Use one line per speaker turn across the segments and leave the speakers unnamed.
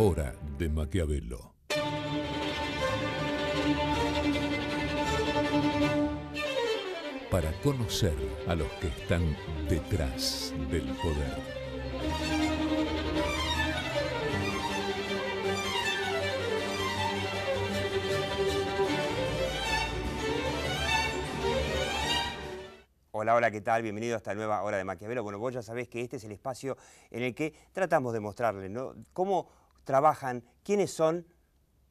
hora de Maquiavelo. Para conocer a los que están detrás del poder.
Hola, hola, ¿qué tal? Bienvenido a esta nueva hora de Maquiavelo. Bueno, vos ya sabés que este es el espacio en el que tratamos de mostrarles, ¿no?, cómo trabajan, quiénes son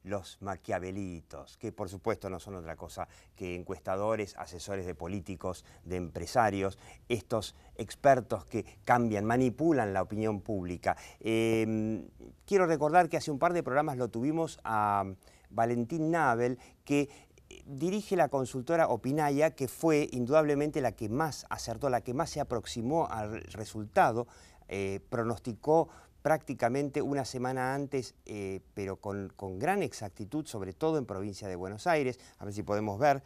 los maquiavelitos, que por supuesto no son otra cosa que encuestadores, asesores de políticos, de empresarios, estos expertos que cambian, manipulan la opinión pública. Quiero recordar que hace un par de programas lo tuvimos a Valentín Nabel, que dirige la consultora Opinaya, que fue indudablemente la que más acertó, la que más se aproximó al resultado, pronosticó prácticamente una semana antes, pero con gran exactitud, sobre todo en provincia de Buenos Aires. A ver si podemos ver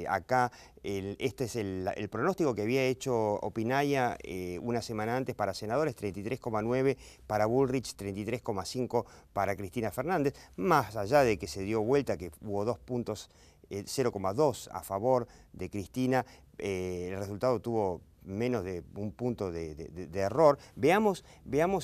acá, este es el pronóstico que había hecho Opinaya una semana antes para senadores, 33,9 para Bullrich, 33,5 para Cristina Fernández, más allá de que se dio vuelta, que hubo 2 puntos, 0,2 a favor de Cristina, el resultado tuvo menos de un punto de error. Veamos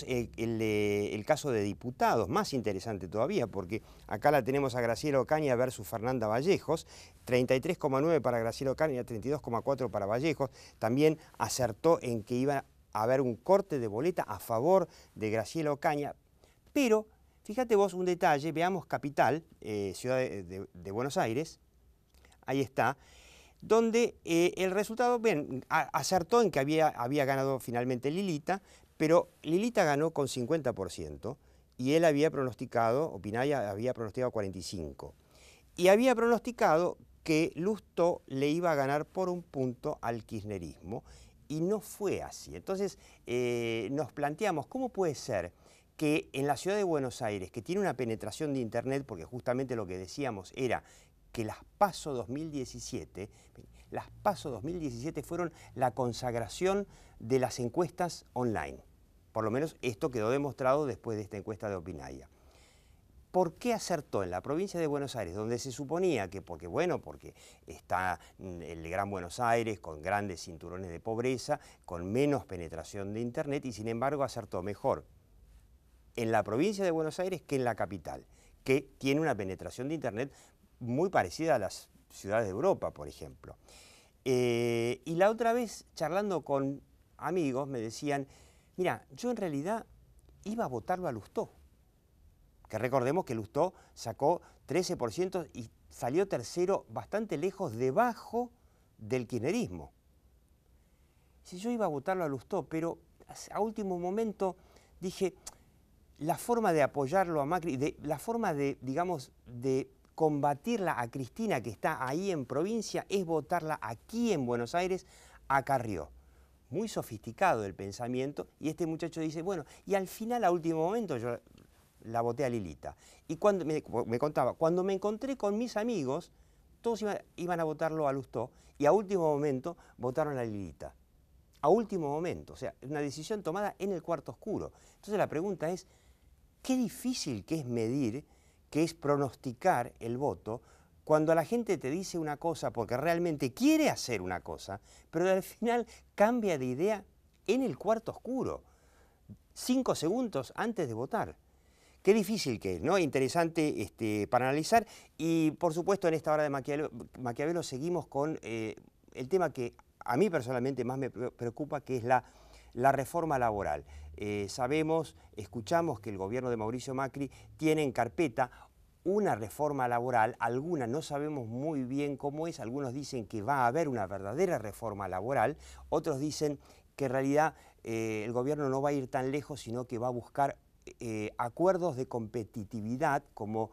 el caso de diputados, más interesante todavía, porque acá la tenemos a Graciela Ocaña versus Fernanda Vallejos, 33,9 para Graciela Ocaña, 32,4 para Vallejos. También acertó en que iba a haber un corte de boleta a favor de Graciela Ocaña, pero fíjate vos un detalle, veamos Capital, ciudad de Buenos Aires, ahí está, donde el resultado, bien, acertó en que había ganado finalmente Lilita, pero Lilita ganó con 50% y él había pronosticado, Opinaya había pronosticado 45%. Y había pronosticado que Lustó le iba a ganar por un punto al kirchnerismo y no fue así. Entonces nos planteamos, ¿cómo puede ser que en la ciudad de Buenos Aires, que tiene una penetración de Internet, porque justamente lo que decíamos era que las PASO 2017 fueron la consagración de las encuestas online? Por lo menos esto quedó demostrado después de esta encuesta de Opinaya. ¿Por qué acertó en la provincia de Buenos Aires, donde se suponía que, porque está el Gran Buenos Aires con grandes cinturones de pobreza, con menos penetración de Internet, y sin embargo acertó mejor en la provincia de Buenos Aires que en la capital, que tiene una penetración de Internet muy parecida a las ciudades de Europa, por ejemplo? Y la otra vez, charlando con amigos, me decían, mira, yo en realidad iba a votarlo a Lustó, que recordemos que Lustó sacó 13% y salió tercero bastante lejos, debajo del kirchnerismo. Si yo iba a votarlo a Lustó, pero a último momento dije, la forma de apoyarlo a Macri, la forma de, digamos, de combatirla a Cristina, que está ahí en provincia, es votarla aquí en Buenos Aires a Carrió. Muy sofisticado el pensamiento, y este muchacho dice, bueno, y al final, a último momento, yo la voté a Lilita. Y cuando me contaba, cuando me encontré con mis amigos, todos iban a votarlo a Lustó, y a último momento votaron a Lilita. A último momento, o sea, una decisión tomada en el cuarto oscuro. Entonces la pregunta es, qué difícil que es medir, que es pronosticar el voto, cuando la gente te dice una cosa porque realmente quiere hacer una cosa, pero al final cambia de idea en el cuarto oscuro, 5 segundos antes de votar. Qué difícil que es, ¿no? Interesante para analizar. Y por supuesto en esta hora de Maquiavelo seguimos con el tema que a mí personalmente más me preocupa, que es la reforma laboral. Escuchamos que el gobierno de Mauricio Macri tiene en carpeta una reforma laboral, alguna no sabemos muy bien cómo es, algunos dicen que va a haber una verdadera reforma laboral, otros dicen que en realidad el gobierno no va a ir tan lejos, sino que va a buscar acuerdos de competitividad, como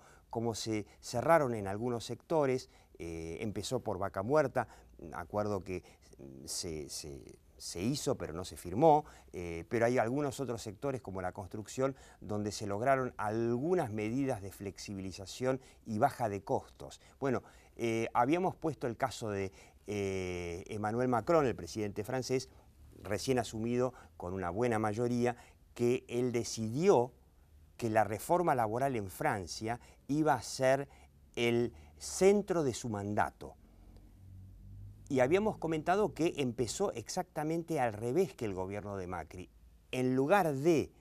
se cerraron en algunos sectores. Empezó por Vaca Muerta, acuerdo que se hizo pero no se firmó, pero hay algunos otros sectores como la construcción donde se lograron algunas medidas de flexibilización y baja de costos. Bueno, habíamos puesto el caso de Emmanuel Macron, el presidente francés, recién asumido con una buena mayoría, que él decidió que la reforma laboral en Francia iba a ser el centro de su mandato. Y habíamos comentado que empezó exactamente al revés que el gobierno de Macri. En lugar de,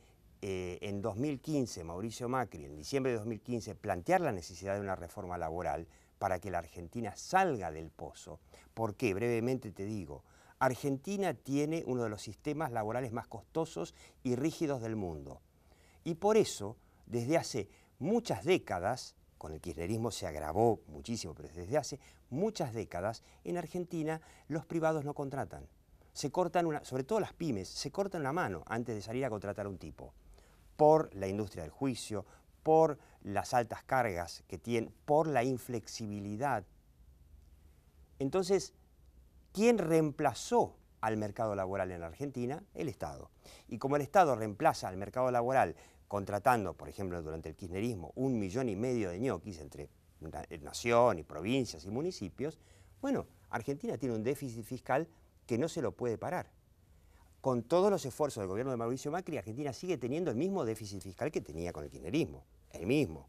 en 2015, Mauricio Macri, en diciembre de 2015, plantear la necesidad de una reforma laboral para que la Argentina salga del pozo. ¿Por qué? Brevemente te digo. Argentina tiene uno de los sistemas laborales más costosos y rígidos del mundo. Y por eso, desde hace muchas décadas, con el kirchnerismo se agravó muchísimo, pero desde hace muchas décadas, en Argentina los privados no contratan. Se cortan sobre todo las pymes, se cortan la mano antes de salir a contratar a un tipo. Por la industria del juicio, por las altas cargas que tienen, por la inflexibilidad. Entonces, ¿quién reemplazó al mercado laboral en Argentina? El Estado. Y como el Estado reemplaza al mercado laboral contratando, por ejemplo, durante el kirchnerismo, 1,5 millones de ñoquis entre nación y provincias y municipios, bueno, Argentina tiene un déficit fiscal que no se lo puede parar. Con todos los esfuerzos del gobierno de Mauricio Macri, Argentina sigue teniendo el mismo déficit fiscal que tenía con el kirchnerismo, el mismo.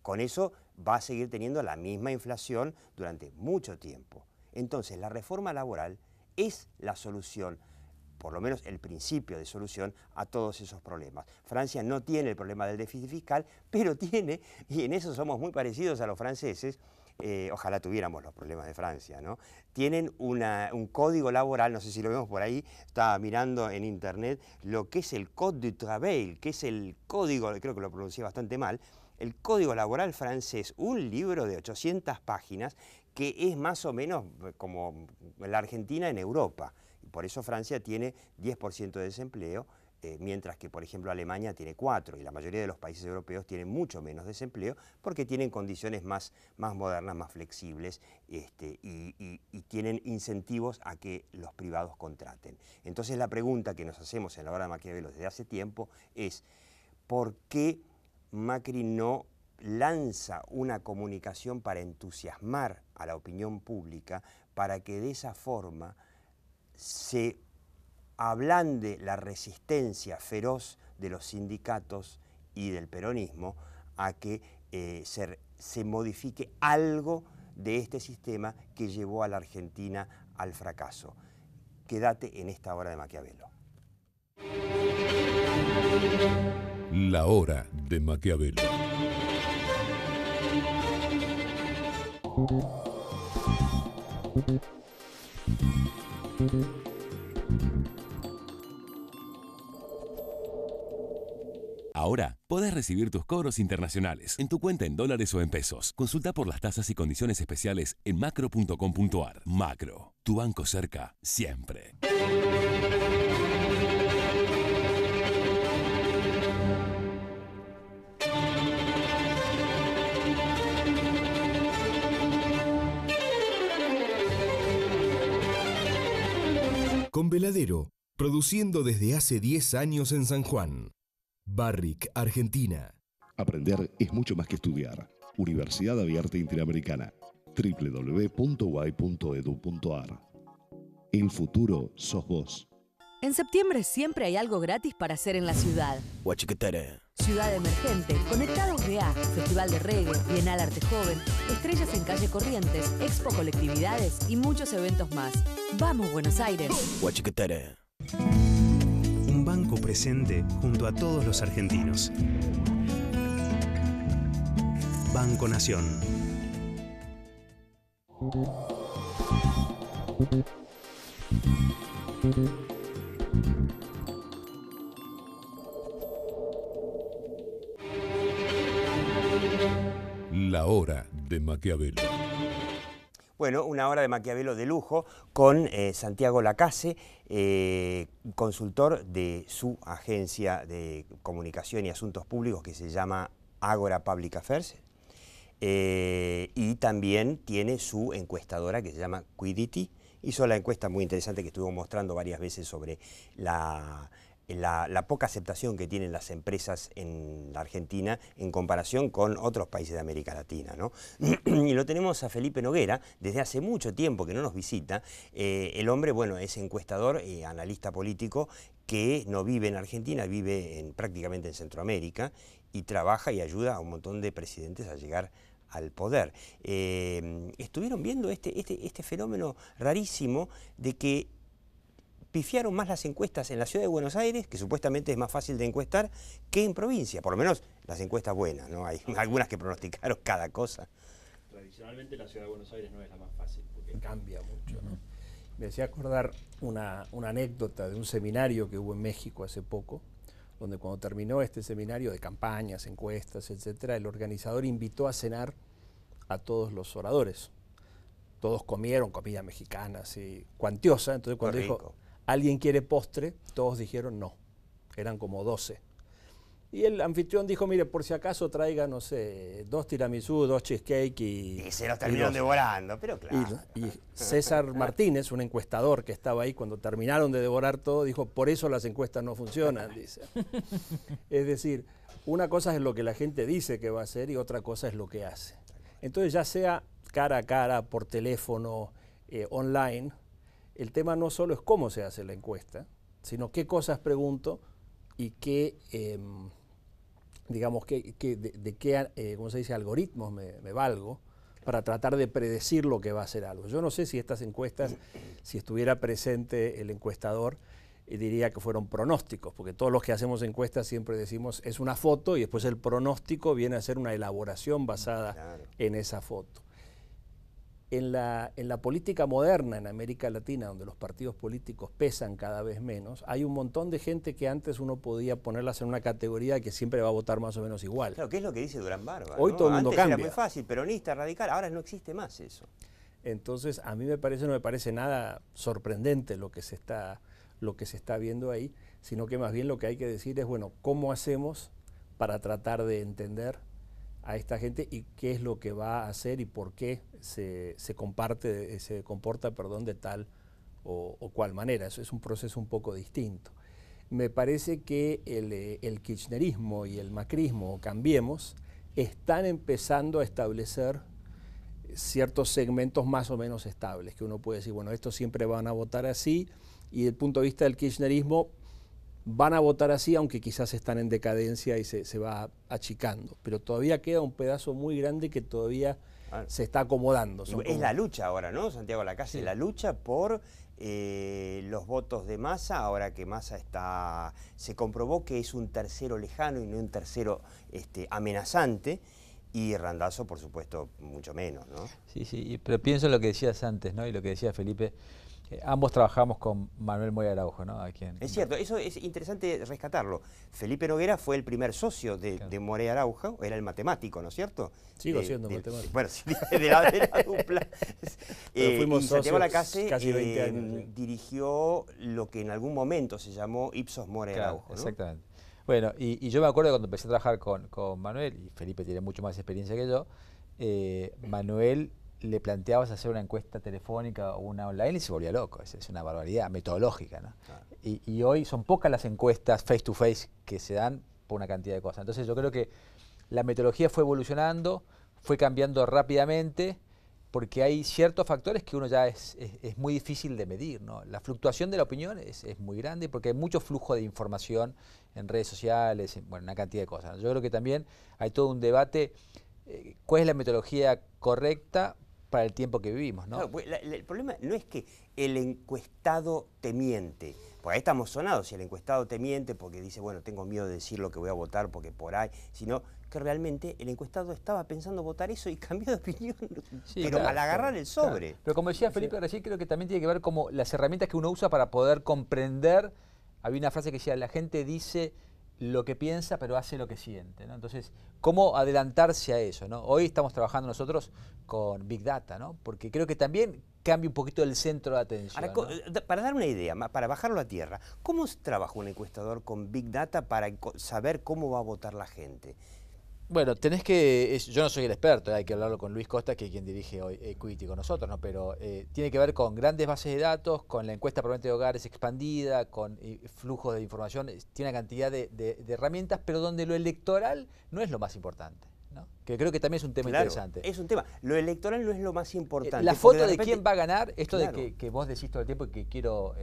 Con eso va a seguir teniendo la misma inflación durante mucho tiempo. Entonces, la reforma laboral es la solución, por lo menos el principio de solución a todos esos problemas. Francia no tiene el problema del déficit fiscal, pero tiene, y en eso somos muy parecidos a los franceses, ojalá tuviéramos los problemas de Francia, ¿no? Tienen un código laboral, no sé si lo vemos por ahí, estaba mirando en internet lo que es el Code du Travail, que es el código, creo que lo pronuncié bastante mal, el Código Laboral francés, un libro de 800 páginas que es más o menos como la Argentina en Europa. Y por eso Francia tiene 10% de desempleo, mientras que, por ejemplo, Alemania tiene 4%, y la mayoría de los países europeos tienen mucho menos desempleo porque tienen condiciones más modernas, más flexibles, y tienen incentivos a que los privados contraten. Entonces la pregunta que nos hacemos en la hora de Maquiavelo desde hace tiempo es ¿por qué Macri no lanza una comunicación para entusiasmar a la opinión pública para que de esa forma se ablande la resistencia feroz de los sindicatos y del peronismo a que se modifique algo de este sistema que llevó a la Argentina al fracaso? Quédate en esta hora de Maquiavelo.
La hora de Maquiavelo.
Ahora podés recibir tus cobros internacionales en tu cuenta en dólares o en pesos. Consulta por las tasas y condiciones especiales en macro.com.ar. Macro, tu banco cerca siempre.
Con Veladero, produciendo desde hace 10 años en San Juan. Barrick, Argentina.
Aprender es mucho más que estudiar. Universidad Abierta Interamericana. www.uay.edu.ar. El futuro sos vos.
En septiembre siempre hay algo gratis para hacer en la ciudad. Ciudad Emergente, Conectados BA, Festival de Reggae, Bienal Arte Joven, Estrellas en Calle Corrientes, Expo Colectividades y muchos eventos más. ¡Vamos, Buenos Aires!
Un banco presente junto a todos los argentinos. Banco Nación.
La hora de Maquiavelo.
Bueno, una hora de Maquiavelo de lujo con Santiago Lacase, consultor de su agencia de comunicación y asuntos públicos que se llama Agora Public Affairs, y también tiene su encuestadora que se llama Quiddity. Hizo la encuesta muy interesante que estuvimos mostrando varias veces sobre la poca aceptación que tienen las empresas en la Argentina en comparación con otros países de América Latina, ¿no? Y lo tenemos a Felipe Noguera, desde hace mucho tiempo que no nos visita. El hombre, bueno, es encuestador, analista político, que no vive en Argentina, vive prácticamente en Centroamérica, y trabaja y ayuda a un montón de presidentes a llegar al poder. Estuvieron viendo este fenómeno rarísimo de que pifiaron más las encuestas en la ciudad de Buenos Aires, que supuestamente es más fácil de encuestar, que en provincia, por lo menos las encuestas buenas, ¿no? Hay algunas que pronosticaron cada cosa.
Tradicionalmente la ciudad de Buenos Aires no es la más fácil, porque
cambia mucho, ¿no? Me hacía acordar una anécdota de un seminario que hubo en México hace poco, donde cuando terminó este seminario de campañas, encuestas, etcétera, el organizador invitó a cenar a todos los oradores. Todos comieron comida mexicana, así, cuantiosa. Entonces cuando dijo, ¿alguien quiere postre? Todos dijeron no. Eran como 12. Y el anfitrión dijo, mire, por si acaso traiga, no sé, 2 tiramisú, 2 cheesecake y
se los terminaron devorando, pero claro.
Y César Martínez, un encuestador que estaba ahí cuando terminaron de devorar todo, dijo, por eso las encuestas no funcionan, dice. Es decir, una cosa es lo que la gente dice que va a hacer y otra cosa es lo que hace. Entonces, ya sea cara a cara, por teléfono, online, el tema no solo es cómo se hace la encuesta, sino qué cosas pregunto y qué, digamos, de qué, ¿cómo se dice?, algoritmos me valgo para tratar de predecir lo que va a hacer algo. Yo no sé si estas encuestas, si estuviera presente el encuestador, diría que fueron pronósticos, porque todos los que hacemos encuestas siempre decimos es una foto y después el pronóstico viene a ser una elaboración basada en esa foto. En la política moderna en América Latina, donde los partidos políticos pesan cada vez menos, hay un montón de gente que antes uno podía ponerlas en una categoría que siempre va a votar más o menos igual.
Claro, ¿qué es lo que dice Durán Barba?
Hoy todo el mundo cambia.
Era muy fácil, peronista, radical, ahora no existe más eso.
Entonces, a mí no me parece nada sorprendente lo que se está viendo ahí, sino que más bien lo que hay que decir es, bueno, ¿cómo hacemos para tratar de entender a esta gente y qué es lo que va a hacer y por qué se comporta de tal o cual manera? Eso es un proceso un poco distinto. Me parece que el kirchnerismo y el macrismo, o Cambiemos, están empezando a establecer ciertos segmentos más o menos estables, que uno puede decir, bueno, estos siempre van a votar así, y desde el punto de vista del kirchnerismo van a votar así, aunque quizás están en decadencia y se va achicando. Pero todavía queda un pedazo muy grande que todavía se está acomodando.
Es la lucha ahora, ¿no, Santiago Lacase? Sí. La lucha por los votos de Massa, ahora que Massa se comprobó que es un tercero lejano y no un tercero amenazante, y Randazzo, por supuesto, mucho menos, ¿no?
Sí, pero pienso en lo que decías antes, ¿no? Y lo que decía Felipe. Ambos trabajamos con Manuel Moreira Araujo, ¿no?
Es cierto, eso es interesante rescatarlo. Felipe Noguera fue el primer socio de Moreira Araujo, era el matemático, ¿no es cierto?
Sigo siendo matemático.
Bueno, de la dupla.
Fuimos
y Santiago Lacase
casi 20 años.
Dirigió lo que en algún momento se llamó Ipsos Moreira Araujo, ¿no?
Exactamente. Bueno, y yo me acuerdo cuando empecé a trabajar con Manuel, y Felipe tiene mucho más experiencia que yo, Manuel le planteabas hacer una encuesta telefónica o una online y se volvía loco. Es una barbaridad metodológica, ¿no? Y hoy son pocas las encuestas face to face que se dan por una cantidad de cosas. Entonces yo creo que la metodología fue evolucionando, fue cambiando rápidamente, porque hay ciertos factores que uno ya es muy difícil de medir, ¿no? La fluctuación de la opinión es muy grande porque hay mucho flujo de información en redes sociales, bueno, una cantidad de cosas. Yo creo que también hay todo un debate, ¿cuál es la metodología correcta para el tiempo que vivimos, ¿no?
Claro, pues el problema no es que el encuestado te miente, porque ahí estamos sonados, si el encuestado te miente porque dice, bueno, tengo miedo de decir lo que voy a votar porque por ahí, sino que realmente el encuestado estaba pensando votar eso y cambió de opinión, sí, pero claro, al agarrar el sobre.
Claro. Pero como decía Felipe recién, creo que también tiene que ver como las herramientas que uno usa para poder comprender. Había una frase que decía, la gente dice lo que piensa, pero hace lo que siente, ¿no? Entonces, ¿cómo adelantarse a eso, ¿no? Hoy estamos trabajando nosotros con Big Data, ¿no? Porque creo que también cambia un poquito el centro de atención.
Ahora, ¿no? Para dar una idea, para bajarlo a tierra, ¿cómo trabaja un encuestador con Big Data para saber cómo va a votar la gente?
Bueno, tenés que, yo no soy el experto, hay que hablarlo con Luis Costa, que es quien dirige hoy Equity con nosotros, ¿no? Pero tiene que ver con grandes bases de datos, con la encuesta permanente de hogares expandida, con flujos de información, tiene una cantidad de herramientas, pero donde lo electoral no es lo más importante, ¿no? Que creo que también es un tema interesante.
Es un tema. Lo electoral no es lo más importante.
La foto de repente, quién va a ganar, esto
claro,
de que vos decís todo el tiempo y que quiero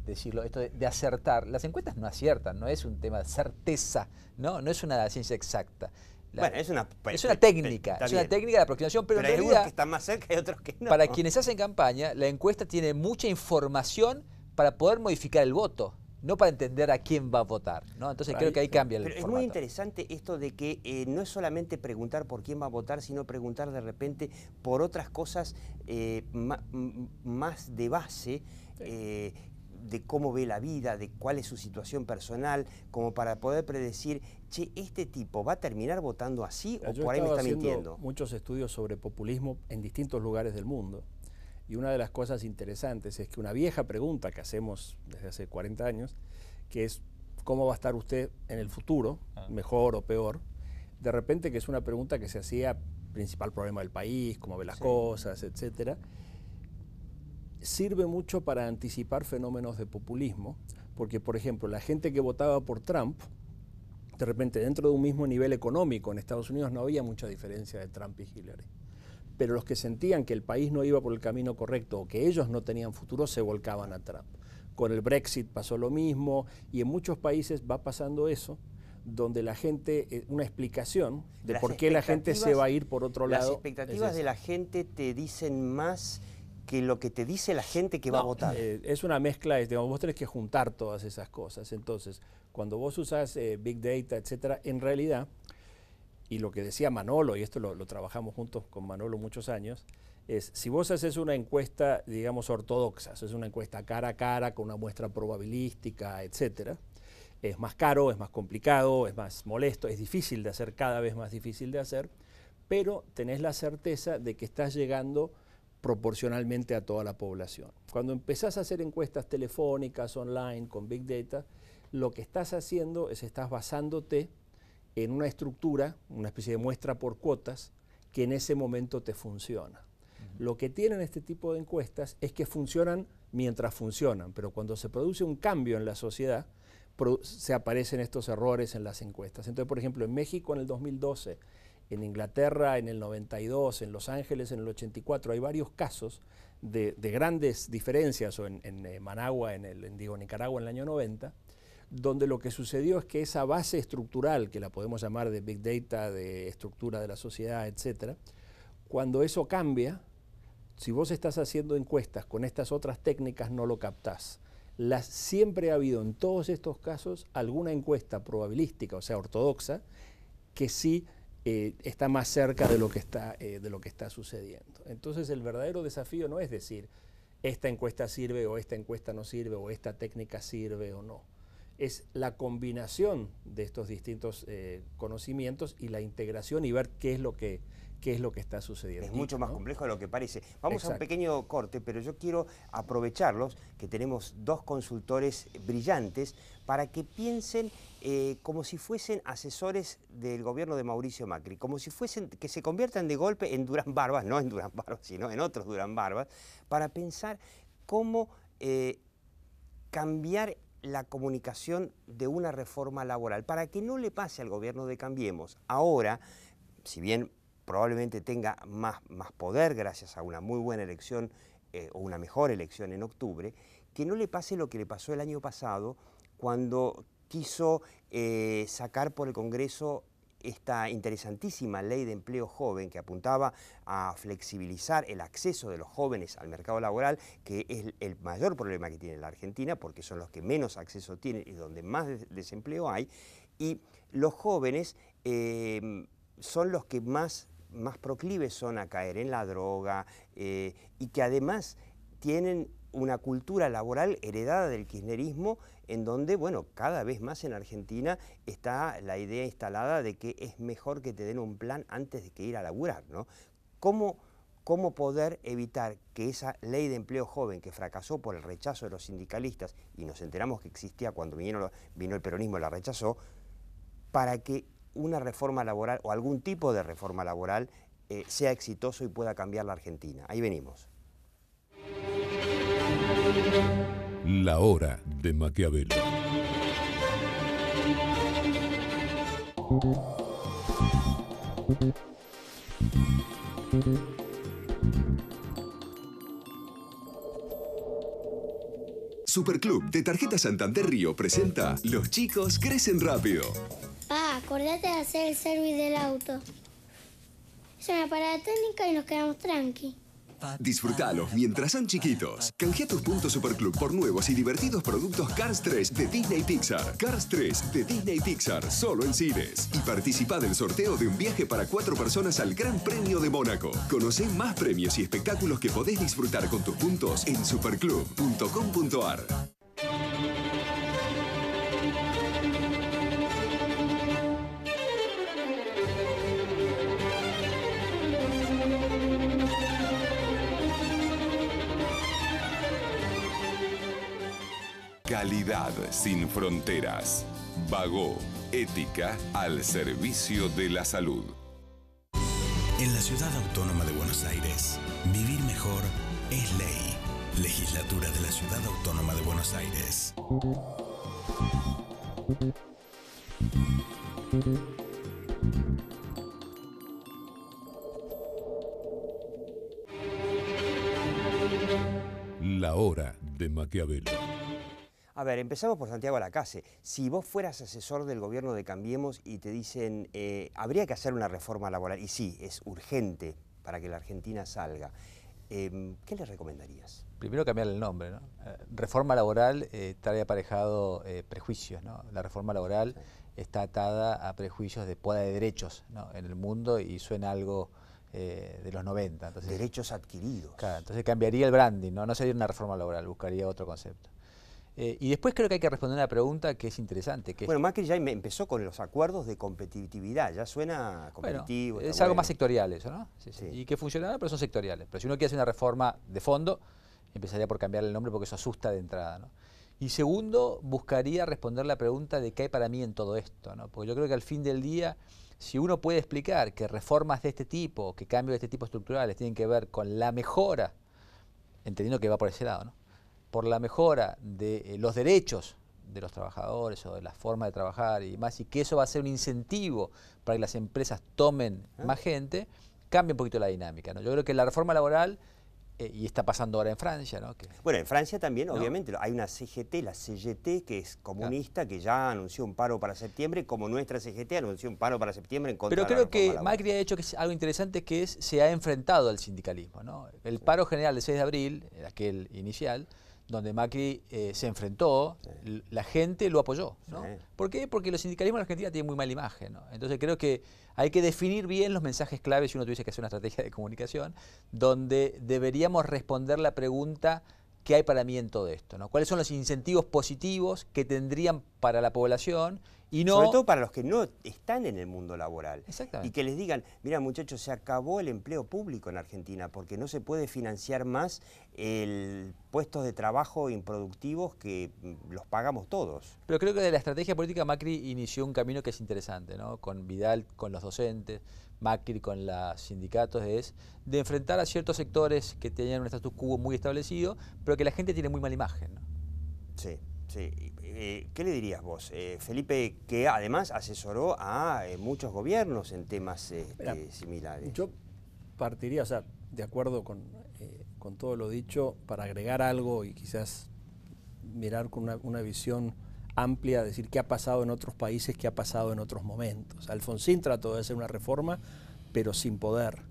decirlo, esto de acertar. Las encuestas no aciertan, no es un tema de certeza, no es una ciencia exacta.
Bueno, es una
técnica, es una técnica de aproximación, pero en
hay
realidad,
algunos que están más cerca y otros que no.
Para quienes hacen campaña, la encuesta tiene mucha información para poder modificar el voto, no para entender a quién va a votar, ¿no? Entonces creo que ahí cambia el formato.
Es muy interesante esto de que no es solamente preguntar por quién va a votar, sino preguntar de repente por otras cosas más de base, de cómo ve la vida, de cuál es su situación personal, como para poder predecir, che, este tipo va a terminar votando así o por ahí me está mintiendo.
Muchos estudios sobre populismo en distintos lugares del mundo. Y una de las cosas interesantes es que una vieja pregunta que hacemos desde hace 40 años, que es ¿cómo va a estar usted en el futuro, mejor o peor? De repente que es una pregunta que se hacía, principal problema del país, cómo ve las cosas, etcétera. Sirve mucho para anticipar fenómenos de populismo, porque por ejemplo la gente que votaba por Trump, de repente dentro de un mismo nivel económico en Estados Unidos no había mucha diferencia de Trump y Hillary. Pero los que sentían que el país no iba por el camino correcto o que ellos no tenían futuro se volcaban a Trump. Con el Brexit pasó lo mismo y en muchos países va pasando eso, donde la gente, una explicación de por qué la gente se va a ir por otro lado.
Las expectativas de la gente te dicen más que lo que te dice la gente que va a votar.
Es una mezcla, vos tenés que juntar todas esas cosas. Entonces, cuando vos usás Big Data, etcétera, en realidad, y lo que decía Manolo, y esto lo trabajamos juntos con Manolo muchos años, es si vos haces una encuesta, digamos, ortodoxa, haces una encuesta cara a cara con una muestra probabilística, etcétera, es más caro, es más complicado, es más molesto, es difícil de hacer, cada vez más difícil de hacer, pero tenés la certeza de que estás llegando proporcionalmente a toda la población. Cuando empezás a hacer encuestas telefónicas, online, con Big Data, lo que estás haciendo es estás basándote en una estructura, una especie de muestra por cuotas, que en ese momento te funciona. Lo que tienen este tipo de encuestas es que funcionan mientras funcionan, pero cuando se produce un cambio en la sociedad, se aparecen estos errores en las encuestas. Entonces, por ejemplo, en México en el 2012, en Inglaterra en el 92, en Los Ángeles en el 84, hay varios casos de grandes diferencias, o en Managua, en Nicaragua en el año 90, donde lo que sucedió es que esa base estructural, que la podemos llamar de Big Data, de estructura de la sociedad, etcétera, cuando eso cambia, si vos estás haciendo encuestas con estas otras técnicas no lo captás. Siempre ha habido en todos estos casos alguna encuesta probabilística, o sea, ortodoxa, que sí está más cerca de lo que está sucediendo. Entonces el verdadero desafío no es decir esta encuesta sirve o esta encuesta no sirve o esta técnica sirve o no. Es la combinación de estos distintos conocimientos y la integración y ver qué es lo que está sucediendo.
Es mucho más complejo de lo que parece. Vamos a un pequeño corte, pero yo quiero aprovecharlos, que tenemos dos consultores brillantes, para que piensen como si fuesen asesores del gobierno de Mauricio Macri, como si fuesen, que se conviertan de golpe en Durán Barbas, no en Durán Barbas, sino en otros Durán Barbas, para pensar cómo cambiar la comunicación de una reforma laboral, para que no le pase al gobierno de Cambiemos. Ahora, si bien probablemente tenga más poder gracias a una muy buena elección o una mejor elección en octubre, que no le pase lo que le pasó el año pasado cuando quiso sacar por el Congreso esta interesantísima ley de empleo joven que apuntaba a flexibilizar el acceso de los jóvenes al mercado laboral, que es el mayor problema que tiene la Argentina, porque son los que menos acceso tienen y donde más desempleo hay, y los jóvenes son los que más proclives son a caer en la droga y que además tienen una cultura laboral heredada del kirchnerismo, en donde, bueno, cada vez más en Argentina está la idea instalada de que es mejor que te den un plan antes de que ir a laburar, ¿no? ¿Cómo poder evitar que esa ley de empleo joven que fracasó por el rechazo de los sindicalistas, y nos enteramos que existía cuando vino el peronismo y la rechazó, para que una reforma laboral o algún tipo de reforma laboral sea exitoso y pueda cambiar la Argentina. Ahí venimos.
La hora de Maquiavelo.
Superclub de Tarjeta Santander Río presenta Los chicos crecen rápido.
Pa, acordate de hacer el service del auto. Es una parada técnica y nos quedamos tranqui.
Disfrutalos mientras son chiquitos. Canjea tus puntos Superclub por nuevos y divertidos productos Cars 3 de Disney Pixar. Cars 3 de Disney Pixar, solo en cines. Y participa del sorteo de un viaje para 4 personas al Gran Premio de Mónaco. Conocé más premios y espectáculos que podés disfrutar con tus puntos en superclub.com.ar.
Calidad sin fronteras. Bagó, ética al servicio de la salud.
En la Ciudad Autónoma de Buenos Aires, vivir mejor es ley. Legislatura de la Ciudad Autónoma de Buenos Aires.
La hora de Maquiavelo.
A ver, empezamos por Santiago Lacase. Si vos fueras asesor del gobierno de Cambiemos y te dicen habría que hacer una reforma laboral, y sí, es urgente para que la Argentina salga, ¿qué le recomendarías?
Primero cambiar el nombre, ¿no? Reforma laboral trae aparejado prejuicios, ¿no? La reforma laboral está atada a prejuicios de poda de derechos, ¿no? En el mundo y suena algo de los 90. Entonces,
derechos adquiridos.
Claro, entonces cambiaría el branding, ¿no? No sería una reforma laboral, buscaría otro concepto. Y después creo que hay que responder una pregunta que es interesante. Que
bueno, Macri ya empezó con los acuerdos de competitividad, ya suena competitivo.
Bueno, es algo más sectorial eso, ¿no? Sí, sí. Y que funcionará, pero son sectoriales. Pero si uno quiere hacer una reforma de fondo, empezaría por cambiar el nombre porque eso asusta de entrada, ¿no? Y segundo, buscaría responder la pregunta de qué hay para mí en todo esto, ¿no? Porque yo creo que al fin del día, si uno puede explicar que reformas de este tipo, que cambios de este tipo estructurales tienen que ver con la mejora, entendiendo que va por ese lado, ¿no? Por la mejora de los derechos de los trabajadores o de la forma de trabajar y más, y que eso va a ser un incentivo para que las empresas tomen más gente, cambia un poquito la dinámica, ¿no? Yo creo que la reforma laboral, y está pasando ahora en Francia, ¿no?
Bueno, en Francia también, ¿no? Obviamente, hay una CGT, la CGT, que es comunista, que ya anunció un paro para septiembre, como nuestra CGT anunció un paro para septiembre en contra de la reforma laboral.
Pero creo que Macri ha hecho algo interesante, que es se ha enfrentado al sindicalismo, ¿no? El paro general del 6 de abril, aquel inicial, donde Macri se enfrentó, la gente lo apoyó, ¿no? ¿Por qué? Porque los sindicalismos en Argentina tienen muy mala imagen, ¿no? Entonces creo que hay que definir bien los mensajes claves si uno tuviese que hacer una estrategia de comunicación, donde deberíamos responder la pregunta ¿qué hay para mí en todo esto, ¿no? ¿Cuáles son los incentivos positivos que tendrían para la población? Y no,
sobre todo para los que no están en el mundo laboral.
Exactamente.
Y que les digan, mira muchachos, se acabó el empleo público en Argentina porque no se puede financiar más puestos de trabajo improductivos que los pagamos todos.
Pero creo que de la estrategia política Macri inició un camino que es interesante, ¿no? Con Vidal, con los docentes, Macri con los sindicatos, es de enfrentar a ciertos sectores que tenían un status quo muy establecido, pero que la gente tiene muy mala imagen, ¿no?
Sí. Sí. ¿Qué le dirías vos? Felipe, que además asesoró a muchos gobiernos en temas similares.
Yo partiría, o sea, de acuerdo con todo lo dicho, para agregar algo y quizás mirar con una visión amplia, decir qué ha pasado en otros países, qué ha pasado en otros momentos. Alfonsín trató de hacer una reforma, pero sin poder.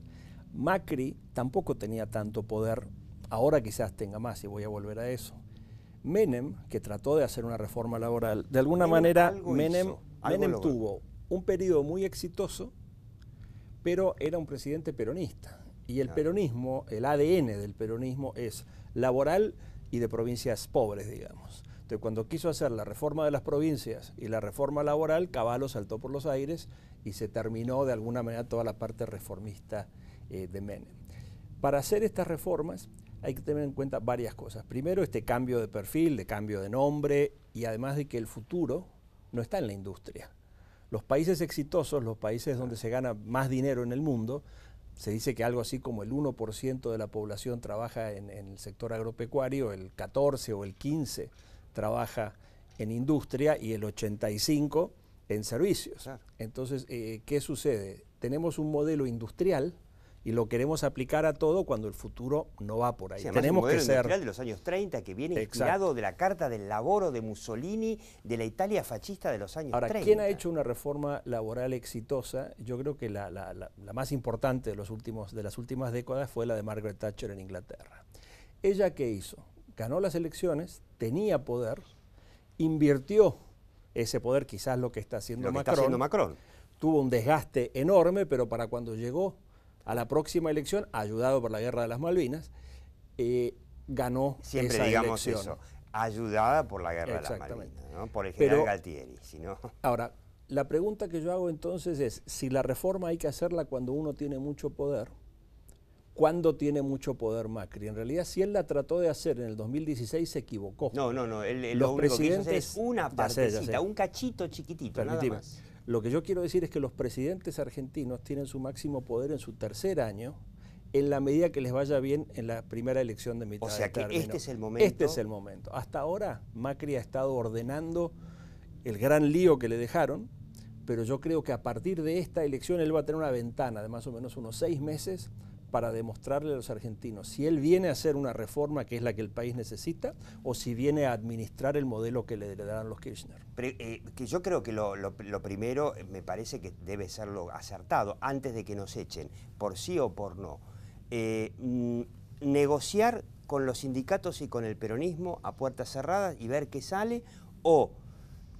Macri tampoco tenía tanto poder, ahora quizás tenga más y voy a volver a eso. Menem, que trató de hacer una reforma laboral, de alguna manera Menem tuvo un periodo muy exitoso, pero era un presidente peronista. Y el peronismo, el ADN del peronismo es laboral y de provincias pobres, digamos. Entonces, cuando quiso hacer la reforma de las provincias y la reforma laboral, Cavallo saltó por los aires y se terminó de alguna manera toda la parte reformista de Menem. Para hacer estas reformas hay que tener en cuenta varias cosas. Primero, este cambio de perfil, de cambio de nombre, y además de que el futuro no está en la industria. Los países exitosos, los países donde se gana más dinero en el mundo, se dice que algo así como el 1% de la población trabaja en el sector agropecuario, el 14 o el 15 trabaja en industria y el 85 en servicios. Claro. Entonces, ¿qué sucede? Tenemos un modelo industrial y lo queremos aplicar a todo cuando el futuro no va por ahí.
Sí,
tenemos
un modelo
que ser
industrial de los años 30 que viene inspirado de la Carta del Lavoro de Mussolini, de la Italia fascista de los años 30.
Ahora, ¿quién ha hecho una reforma laboral exitosa? Yo creo que la más importante de las últimas décadas fue la de Margaret Thatcher en Inglaterra. ¿Ella qué hizo? Ganó las elecciones, tenía poder, invirtió ese poder, quizás lo que está haciendo Macron. Tuvo un desgaste enorme, pero para cuando llegó a la próxima elección, ayudado por la Guerra de las Malvinas, ganó
siempre
esa
digamos
elección.
eso, ayudada por la Guerra de las Malvinas, ¿no? Por el general Galtieri.
Ahora, la pregunta que yo hago entonces es, si la reforma hay que hacerla cuando uno tiene mucho poder, ¿cuándo tiene mucho poder Macri? En realidad, si él la trató de hacer en el 2016, se equivocó.
No, él lo único que hizo hacer es una partecita, un cachito chiquitito, nada más.
Lo que yo quiero decir es que los presidentes argentinos tienen su máximo poder en su tercer año, en la medida que les vaya bien en la primera elección de mitad de término.
O sea que este es el momento.
Este es el momento. Hasta ahora Macri ha estado ordenando el gran lío que le dejaron, pero yo creo que a partir de esta elección él va a tener una ventana de más o menos unos 6 meses para demostrarle a los argentinos si él viene a hacer una reforma que es la que el país necesita o si viene a administrar el modelo que le heredaron los Kirchner.
Que yo creo que lo primero me parece que debe ser lo acertado, antes de que nos echen, por sí o por no. Negociar con los sindicatos y con el peronismo a puertas cerradas y ver qué sale, o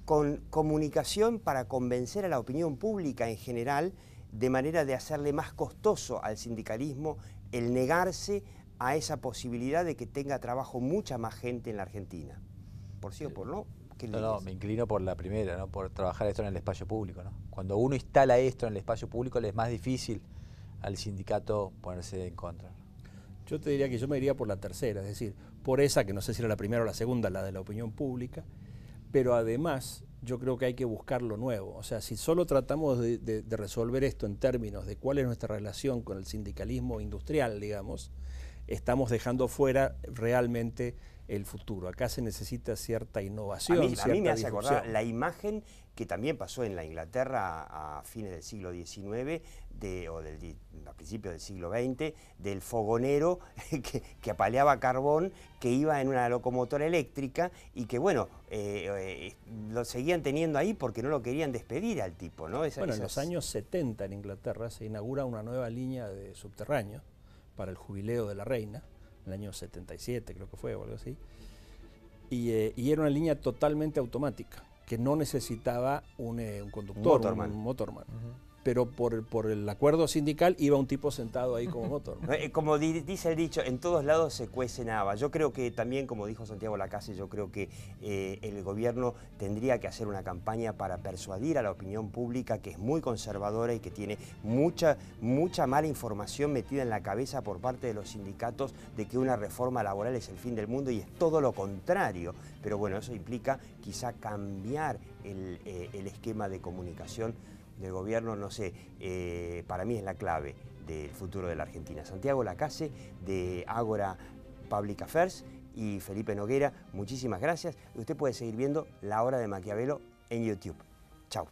con comunicación para convencer a la opinión pública en general, de manera de hacerle más costoso al sindicalismo el negarse a esa posibilidad de que tenga trabajo mucha más gente en la Argentina. ¿Por sí o por no?
No, me inclino por la primera, ¿no? Por trabajar esto en el espacio público, ¿no? Cuando uno instala esto en el espacio público, le es más difícil al sindicato ponerse en contra.
Yo te diría que yo me iría por la tercera, es decir, por esa, que no sé si era la primera o la segunda, la de la opinión pública, pero además yo creo que hay que buscar lo nuevo. O sea, si solo tratamos de resolver esto en términos de cuál es nuestra relación con el sindicalismo industrial, digamos, estamos dejando fuera realmente el futuro. Acá se necesita cierta innovación,
a mí me hace acordar la imagen que también pasó en la Inglaterra a fines del siglo XIX a principios del siglo XX, del fogonero que apaleaba carbón, que iba en una locomotora eléctrica y que, bueno, lo seguían teniendo ahí porque no lo querían despedir al tipo, ¿no?
En los años 70 en Inglaterra se inaugura una nueva línea de subterráneo para el jubileo de la reina, en el año 77 creo que fue o algo así, y era una línea totalmente automática, que no necesitaba un conductor, un motorman. Pero por el acuerdo sindical iba un tipo sentado ahí como motorman.
Como dice el dicho, en todos lados se cuece nava. Yo creo que también, como dijo Santiago Lacase, yo creo que el gobierno tendría que hacer una campaña para persuadir a la opinión pública, que es muy conservadora y que tiene mucha mala información metida en la cabeza por parte de los sindicatos de que una reforma laboral es el fin del mundo, y es todo lo contrario. Pero bueno, eso implica quizá cambiar el esquema de comunicación del gobierno, no sé, para mí es la clave del futuro de la Argentina. Santiago Lacase, de Ágora Public Affairs, y Felipe Noguera, muchísimas gracias. Usted puede seguir viendo La Hora de Maquiavelo en YouTube. Chao.